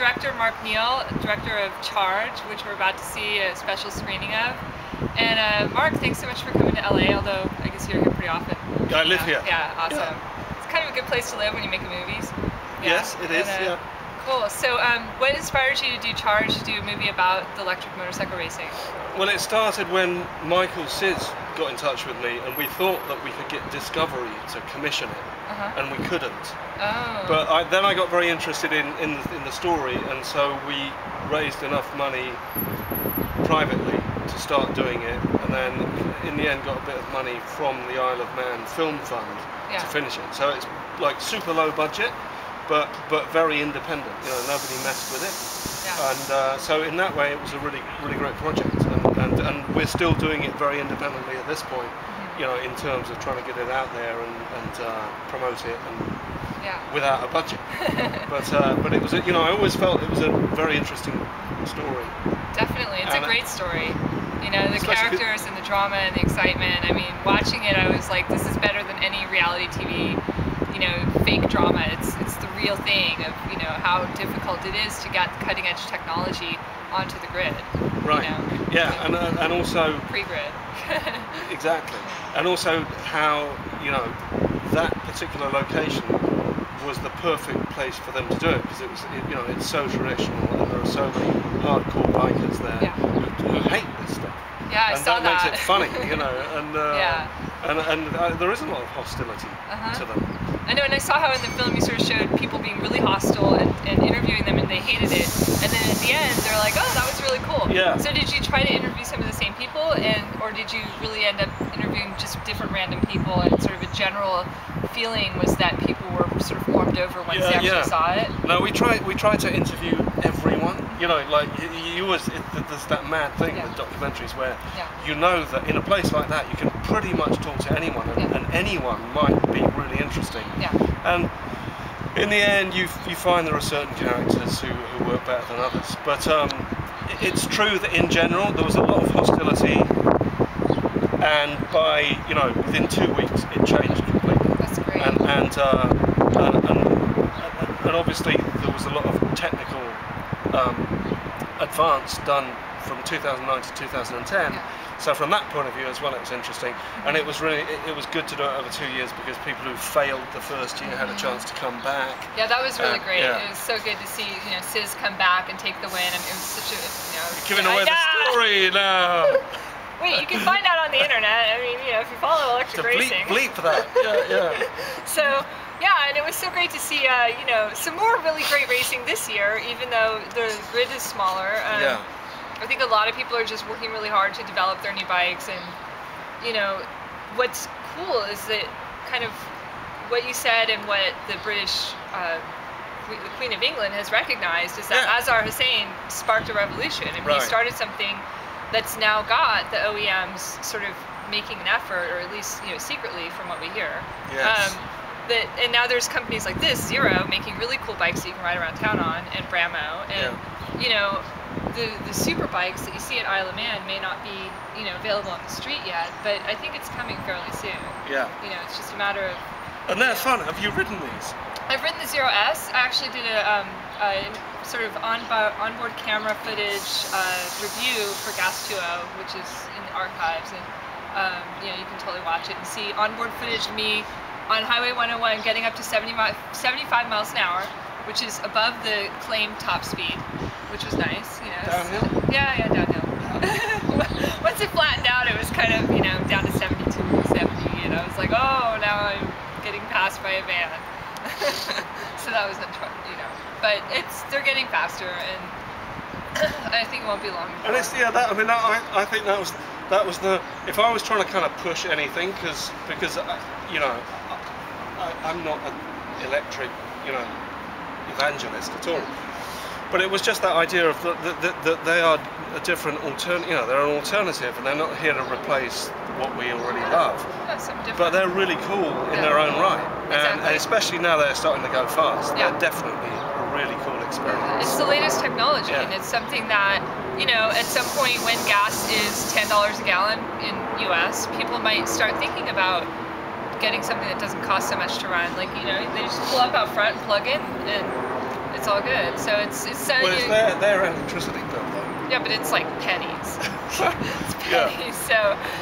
director Mark Neale, director of Charge, which we're about to see a special screening of. And Mark, thanks so much for coming to LA, although I guess you're here pretty often. I live here. Yeah, awesome. Yeah. It's kind of a good place to live when you make movies. Yeah. Yes, it is, yeah. Cool. So what inspired you to do Charge, to do a movie about the electric motorcycle racing? Well, it started when Michael Sis got in touch with me, and we thought that we could get Discovery to commission it, and we couldn't. Oh. But then I got very interested in the story, and so we raised enough money privately to start doing it, and then in the end got a bit of money from the Isle of Man Film Fund to finish it. So it's like super low budget, but very independent. You know, nobody messed with it. Yeah. And so in that way, it was a really great project, and we're still doing it very independently at this point. You know, in terms of trying to get it out there and promote it, and without a budget. But it was, you know, I always felt it was a very interesting story. Definitely, it's a great story. You know, the characters and the drama and the excitement. I mean, watching it, I was like, this is better than any reality TV, you know, fake drama. It's the real thing of, you know, how difficult it is to get cutting edge technology onto the grid. Right. You know? Yeah, and also pre-grid. Exactly, and also how, you know, that particular location was the perfect place for them to do it, because you know, it's so traditional, and there are so many hardcore bikers there who hate this stuff. Yeah, I saw that. Makes it funny, you know, and there is a lot of hostility to them. I know, and I saw how in the film you sort of showed people being really hostile and interviewing them, and they hated it, and then at the end they're like, oh, that was really cool. Yeah. So did you try to interview some of the same people, or did you really end up interviewing just different random people, and sort of a general feeling was that people were sort of warmed over once they actually saw it? No, we try to interview everyone. You know, like you always, there's that mad thing with documentaries where you know that in a place like that you can pretty much talk to anyone, and anyone might be really interesting. Yeah. And in the end, you find there are certain characters who work better than others. But it's true that in general there was a lot of hostility, and by, you know, within 2 weeks it changed completely. That's great. And obviously there was a lot of technical advance done from 2009 to 2010. So from that point of view as well, it was interesting, and it was really it was good to do it over 2 years, because people who failed the first year had a chance to come back. Yeah, that was really great. It was so good to see, you know, Sis come back and take the win, and it was such a, you know, you're giving away the story now. Wait, you can find out on the internet. I mean, you know, if you follow electric racing. Bleep that. Yeah. So, yeah, and it was so great to see, you know, some more really great racing this year, even though the grid is smaller. I think a lot of people are just working really hard to develop their new bikes, and, you know, what's cool is that kind of what you said and what the British, the Queen of England has recognized is that Azhar Hussain sparked a revolution, and he started something that's now got the OEMs sort of making an effort, or at least, you know, secretly from what we hear. Yes. And now there's companies like this, Zero, making really cool bikes that you can ride around town on, and Bramo, and you know, the super bikes that you see at Isle of Man may not be, you know, available on the street yet, but I think it's coming fairly soon. Yeah. You know, it's just a matter of. And they're fun. Have you ridden these? I've ridden the Zero S. I actually did a sort of onboard camera footage review for Gas 2.0, which is in the archives, and you know, you can totally watch it and see onboard footage of me on Highway 101 getting up to 75 miles an hour, which is above the claimed top speed, which was nice. You know. Downhill? Yeah, downhill. Once it flattened out, it was kind of, you know, down to 72, 70, and I was like, oh, now I'm getting passed by a van. So that was, you know, but they're getting faster, and I think it won't be long. And it's I mean, I think that was the, if I was trying to kind of push anything, because you know, I'm not an electric, you know, evangelist at all. But it was just that idea of that they are a different you know, they're an alternative, and they're not here to replace what we already love. But they're really cool in their own right, and especially now they're starting to go fast. They're definitely a really cool experience. It's the latest technology, and it's something that, you know, at some point when gas is $10 a gallon in US, people might start thinking about getting something that doesn't cost so much to run. Like, you know, they just pull up out front and plug in, and it's all good. So it's so. Well, it's their electricity bill though. Yeah, but it's like pennies. It's pennies. Yeah.